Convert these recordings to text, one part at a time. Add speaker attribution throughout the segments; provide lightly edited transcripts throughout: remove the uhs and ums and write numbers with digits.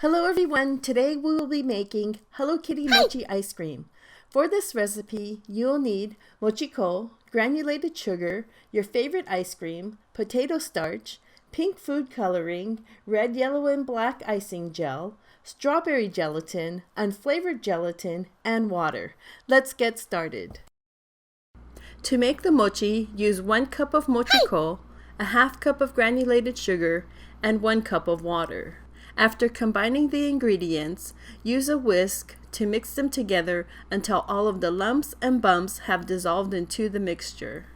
Speaker 1: Hello everyone, today we will be making Hello Kitty Mochi ice cream. For this recipe, you'll need mochi-ko, granulated sugar, your favorite ice cream, potato starch, pink food coloring, red, yellow, and black icing gel, strawberry gelatin, unflavored gelatin, and water. Let's get started. To make the mochi, use 1 cup of mochi-ko, a half cup of granulated sugar, and 1 cup of water. After combining the ingredients, use a whisk to mix them together until all of the lumps and bumps have dissolved into the mixture.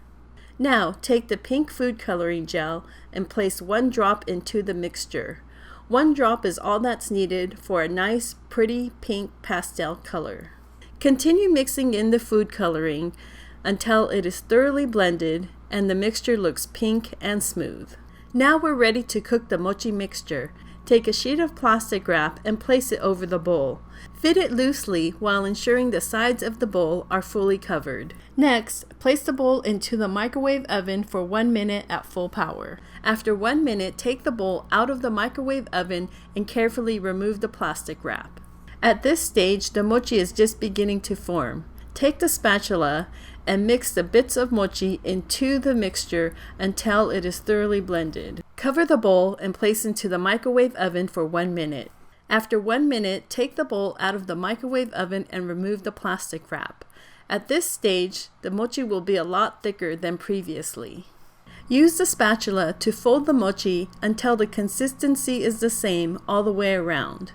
Speaker 1: Now, take the pink food coloring gel and place 1 drop into the mixture. 1 drop is all that's needed for a nice, pretty pink pastel color. Continue mixing in the food coloring until it is thoroughly blended and the mixture looks pink and smooth. Now we're ready to cook the mochi mixture. Take a sheet of plastic wrap and place it over the bowl. Fit it loosely while ensuring the sides of the bowl are fully covered. Next, place the bowl into the microwave oven for 1 minute at full power. After 1 minute, take the bowl out of the microwave oven and carefully remove the plastic wrap. At this stage, the mochi is just beginning to form. Take the spatula and mix the bits of mochi into the mixture until it is thoroughly blended. Cover the bowl and place into the microwave oven for 1 minute. After 1 minute, take the bowl out of the microwave oven and remove the plastic wrap. At this stage, the mochi will be a lot thicker than previously. Use the spatula to fold the mochi until the consistency is the same all the way around.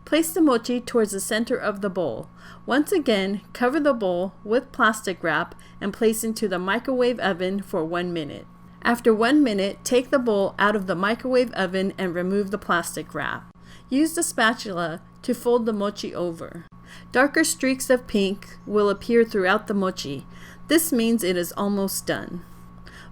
Speaker 1: Place the mochi towards the center of the bowl. Once again, cover the bowl with plastic wrap and place into the microwave oven for 1 minute. After 1 minute, take the bowl out of the microwave oven and remove the plastic wrap. Use the spatula to fold the mochi over. Darker streaks of pink will appear throughout the mochi. This means it is almost done.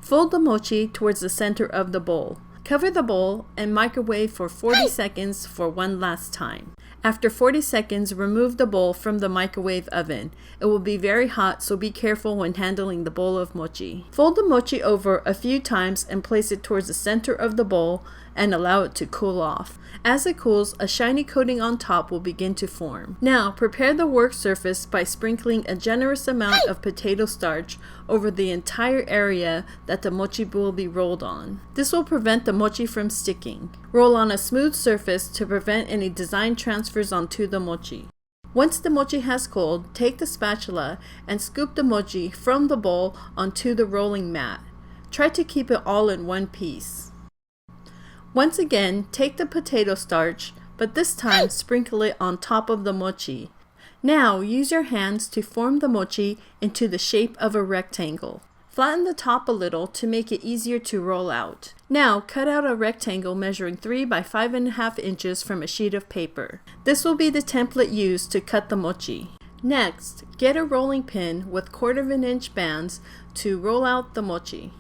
Speaker 1: Fold the mochi towards the center of the bowl. Cover the bowl and microwave for 40 seconds for one last time. After 40 seconds, remove the bowl from the microwave oven. It will be very hot, so be careful when handling the bowl of mochi. Fold the mochi over a few times and place it towards the center of the bowl and allow it to cool off. As it cools, a shiny coating on top will begin to form. Now, prepare the work surface by sprinkling a generous amount of potato starch over the entire area that the mochi will be rolled on. This will prevent the mochi from sticking. Roll on a smooth surface to prevent any design transfers onto the mochi. Once the mochi has cooled, take the spatula and scoop the mochi from the bowl onto the rolling mat. Try to keep it all in one piece. Once again, take the potato starch, but this time sprinkle it on top of the mochi. Now, use your hands to form the mochi into the shape of a rectangle. Flatten the top a little to make it easier to roll out. Now, cut out a rectangle measuring 3 by 5.5 inches from a sheet of paper. This will be the template used to cut the mochi. Next, get a rolling pin with 1/4 inch bands to roll out the mochi.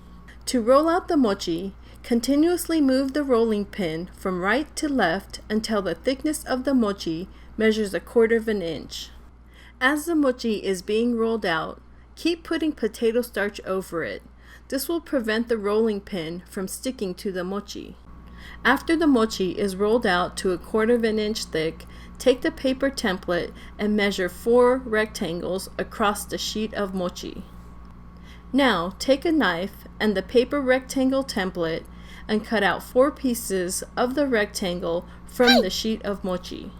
Speaker 1: To roll out the mochi, continuously move the rolling pin from right to left until the thickness of the mochi measures 1/4 inch. As the mochi is being rolled out, keep putting potato starch over it. This will prevent the rolling pin from sticking to the mochi. After the mochi is rolled out to 1/4 inch thick, take the paper template and measure 4 rectangles across the sheet of mochi. Now, take a knife and the paper rectangle template and cut out 4 pieces of the rectangle from the sheet of mochi.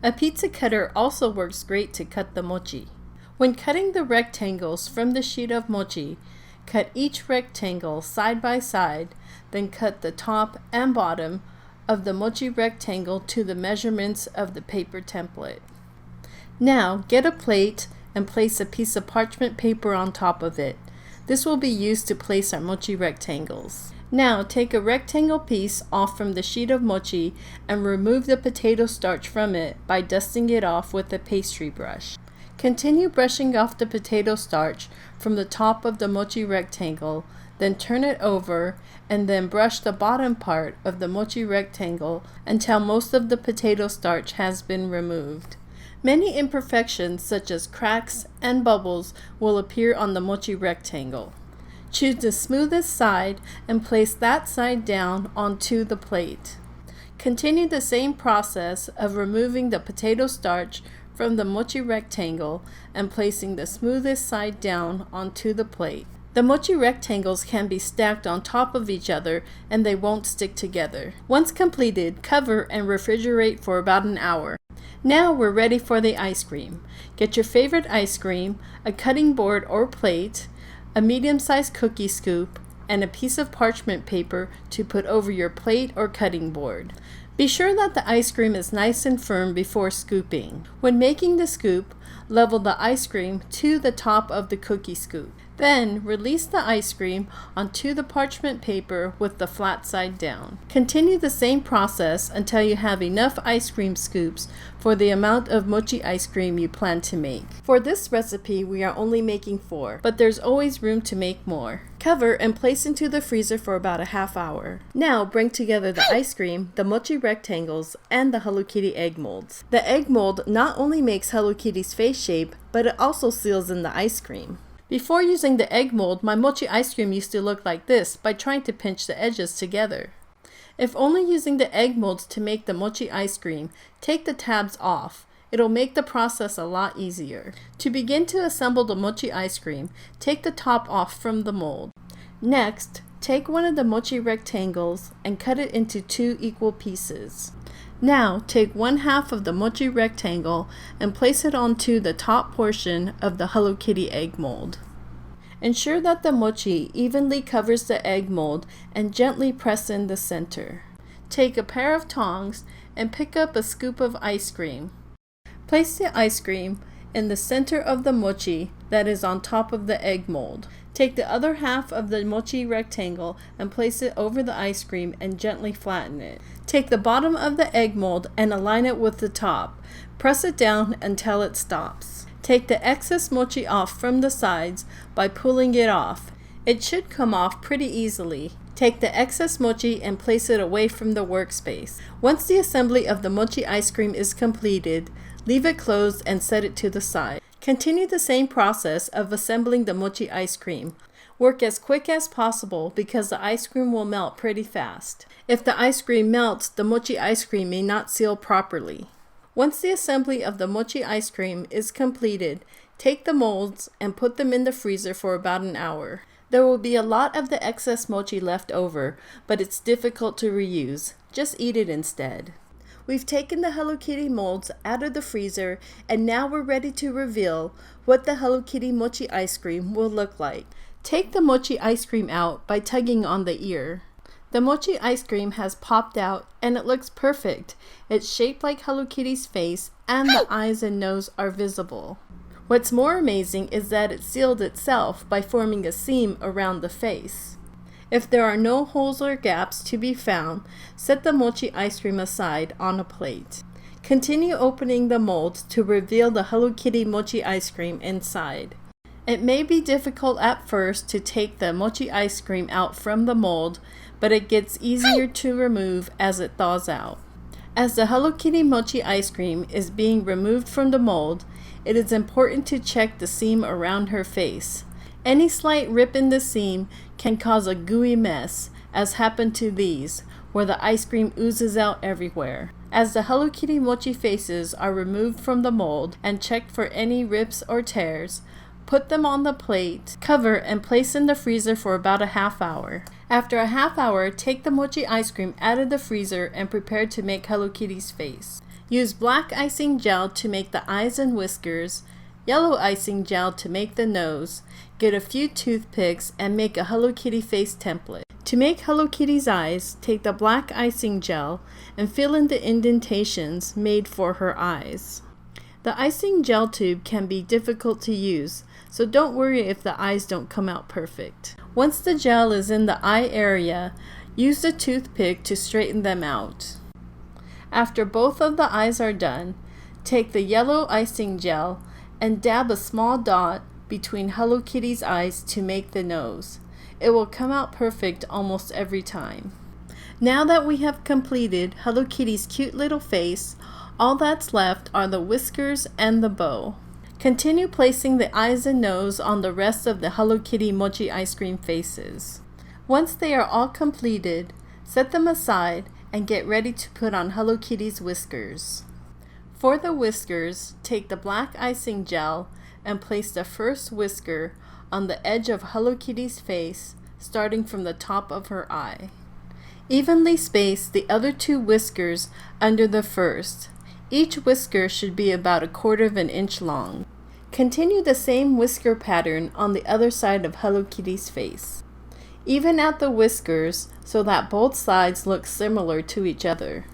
Speaker 1: A pizza cutter also works great to cut the mochi. When cutting the rectangles from the sheet of mochi, cut each rectangle side by side, then cut the top and bottom of the mochi rectangle to the measurements of the paper template. Now, get a plate and place a piece of parchment paper on top of it. This will be used to place our mochi rectangles. Now, take a rectangle piece off from the sheet of mochi and remove the potato starch from it by dusting it off with a pastry brush. Continue brushing off the potato starch from the top of the mochi rectangle, then turn it over and then brush the bottom part of the mochi rectangle until most of the potato starch has been removed. Many imperfections such as cracks and bubbles will appear on the mochi rectangle. Choose the smoothest side and place that side down onto the plate. Continue the same process of removing the potato starch from the mochi rectangle and placing the smoothest side down onto the plate. The mochi rectangles can be stacked on top of each other and they won't stick together. Once completed, cover and refrigerate for about an hour. Now we're ready for the ice cream. Get your favorite ice cream, a cutting board or plate, a medium-sized cookie scoop, and a piece of parchment paper to put over your plate or cutting board. Be sure that the ice cream is nice and firm before scooping. When making the scoop, level the ice cream to the top of the cookie scoop. Then release the ice cream onto the parchment paper with the flat side down. Continue the same process until you have enough ice cream scoops for the amount of mochi ice cream you plan to make. For this recipe, we are only making 4, but there's always room to make more. Cover and place into the freezer for about a half hour. Now bring together the ice cream, the mochi rectangles, and the Hello Kitty egg molds. The egg mold not only makes Hello Kitty's face shape, but it also seals in the ice cream. Before using the egg mold, my mochi ice cream used to look like this by trying to pinch the edges together. If only using the egg molds to make the mochi ice cream, take the tabs off. It'll make the process a lot easier. To begin to assemble the mochi ice cream, take the top off from the mold. Next, take one of the mochi rectangles and cut it into 2 equal pieces. Now, take 1/2 of the mochi rectangle and place it onto the top portion of the Hello Kitty egg mold. Ensure that the mochi evenly covers the egg mold and gently press in the center. Take a pair of tongs and pick up a scoop of ice cream. Place the ice cream in the center of the mochi that is on top of the egg mold. Take the other half of the mochi rectangle and place it over the ice cream and gently flatten it. Take the bottom of the egg mold and align it with the top. Press it down until it stops. Take the excess mochi off from the sides by pulling it off. It should come off pretty easily. Take the excess mochi and place it away from the workspace. Once the assembly of the mochi ice cream is completed, leave it closed and set it to the side. Continue the same process of assembling the mochi ice cream. Work as quick as possible because the ice cream will melt pretty fast. If the ice cream melts, the mochi ice cream may not seal properly. Once the assembly of the mochi ice cream is completed, take the molds and put them in the freezer for about an hour. There will be a lot of the excess mochi left over, but it's difficult to reuse. Just eat it instead. We've taken the Hello Kitty molds out of the freezer and now we're ready to reveal what the Hello Kitty mochi ice cream will look like. Take the mochi ice cream out by tugging on the ear. The mochi ice cream has popped out and it looks perfect. It's shaped like Hello Kitty's face and the eyes and nose are visible. What's more amazing is that it sealed itself by forming a seam around the face. If there are no holes or gaps to be found, set the mochi ice cream aside on a plate. Continue opening the molds to reveal the Hello Kitty mochi ice cream inside. It may be difficult at first to take the mochi ice cream out from the mold, but it gets easier to remove as it thaws out. As the Hello Kitty mochi ice cream is being removed from the mold, it is important to check the seam around her face. Any slight rip in the seam can cause a gooey mess, as happened to these, where the ice cream oozes out everywhere. As the Hello Kitty mochi faces are removed from the mold and checked for any rips or tears, put them on the plate, cover, and place in the freezer for about a half hour. After a half hour, take the mochi ice cream out of the freezer and prepare to make Hello Kitty's face. Use black icing gel to make the eyes and whiskers, yellow icing gel to make the nose. Get a few toothpicks and make a Hello Kitty face template. To make Hello Kitty's eyes, take the black icing gel and fill in the indentations made for her eyes. The icing gel tube can be difficult to use, so don't worry if the eyes don't come out perfect. Once the gel is in the eye area, use the toothpick to straighten them out. After both of the eyes are done, take the yellow icing gel and dab a small dot between Hello Kitty's eyes to make the nose. It will come out perfect almost every time. Now that we have completed Hello Kitty's cute little face, all that's left are the whiskers and the bow. Continue placing the eyes and nose on the rest of the Hello Kitty mochi ice cream faces. Once they are all completed, set them aside and get ready to put on Hello Kitty's whiskers. For the whiskers, take the black icing gel and place the first whisker on the edge of Hello Kitty's face, starting from the top of her eye. Evenly space the other 2 whiskers under the first. Each whisker should be about 1/4 inch long. Continue the same whisker pattern on the other side of Hello Kitty's face. Even out the whiskers so that both sides look similar to each other.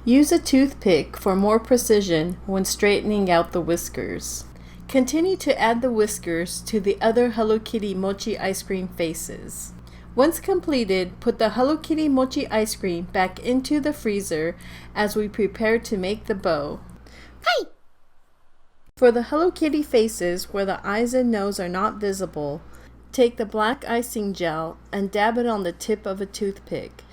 Speaker 1: Use a toothpick for more precision when straightening out the whiskers. Continue to add the whiskers to the other Hello Kitty Mochi ice cream faces. Once completed, put the Hello Kitty Mochi ice cream back into the freezer as we prepare to make the bow. Hi! For the Hello Kitty faces where the eyes and nose are not visible, take the black icing gel and dab it on the tip of a toothpick.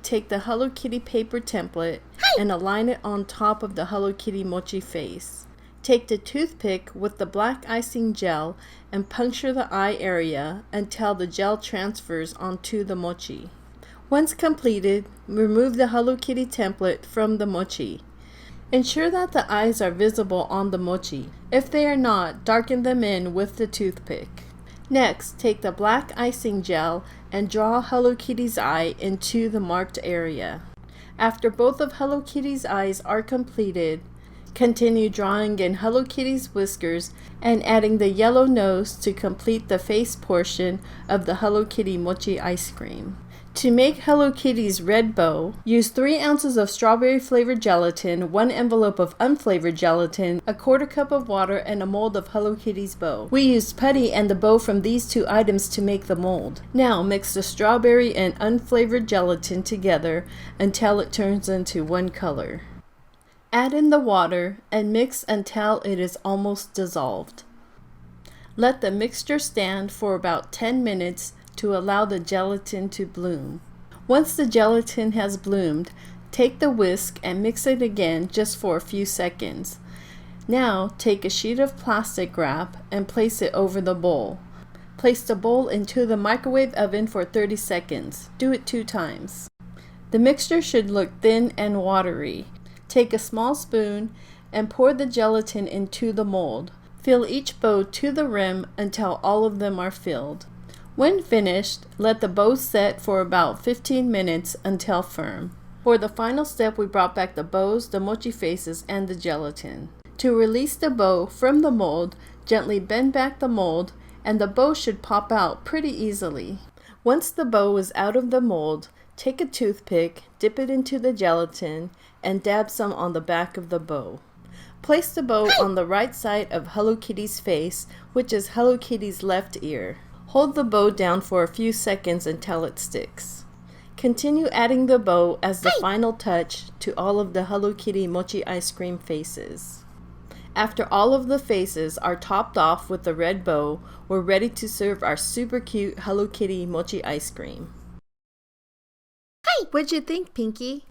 Speaker 1: Take the Hello Kitty paper template and align it on top of the Hello Kitty Mochi face. Take the toothpick with the black icing gel and puncture the eye area until the gel transfers onto the mochi. Once completed, remove the Hello Kitty template from the mochi. Ensure that the eyes are visible on the mochi. If they are not, darken them in with the toothpick. Next, take the black icing gel and draw Hello Kitty's eye into the marked area. After both of Hello Kitty's eyes are completed, continue drawing in Hello Kitty's whiskers and adding the yellow nose to complete the face portion of the Hello Kitty Mochi ice cream. To make Hello Kitty's red bow, use 3 ounces of strawberry flavored gelatin, 1 envelope of unflavored gelatin, 1/4 cup of water, and a mold of Hello Kitty's bow. We used putty and the bow from these 2 items to make the mold. Now mix the strawberry and unflavored gelatin together until it turns into one color. Add in the water and mix until it is almost dissolved. Let the mixture stand for about 10 minutes to allow the gelatin to bloom. Once the gelatin has bloomed, take the whisk and mix it again just for a few seconds. Now take a sheet of plastic wrap and place it over the bowl. Place the bowl into the microwave oven for 30 seconds. Do it 2 times. The mixture should look thin and watery. Take a small spoon and pour the gelatin into the mold. Fill each bow to the rim until all of them are filled. When finished, let the bow set for about 15 minutes until firm. For the final step, we brought back the bows, the mochi faces, and the gelatin. To release the bow from the mold, gently bend back the mold, and the bow should pop out pretty easily. Once the bow is out of the mold, take a toothpick, dip it into the gelatin, and dab some on the back of the bow. Place the bow on the right side of Hello Kitty's face, which is Hello Kitty's left ear. Hold the bow down for a few seconds until it sticks. Continue adding the bow as the final touch to all of the Hello Kitty Mochi ice cream faces. After all of the faces are topped off with the red bow, we're ready to serve our super cute Hello Kitty Mochi ice cream. What'd you think, Pinkie?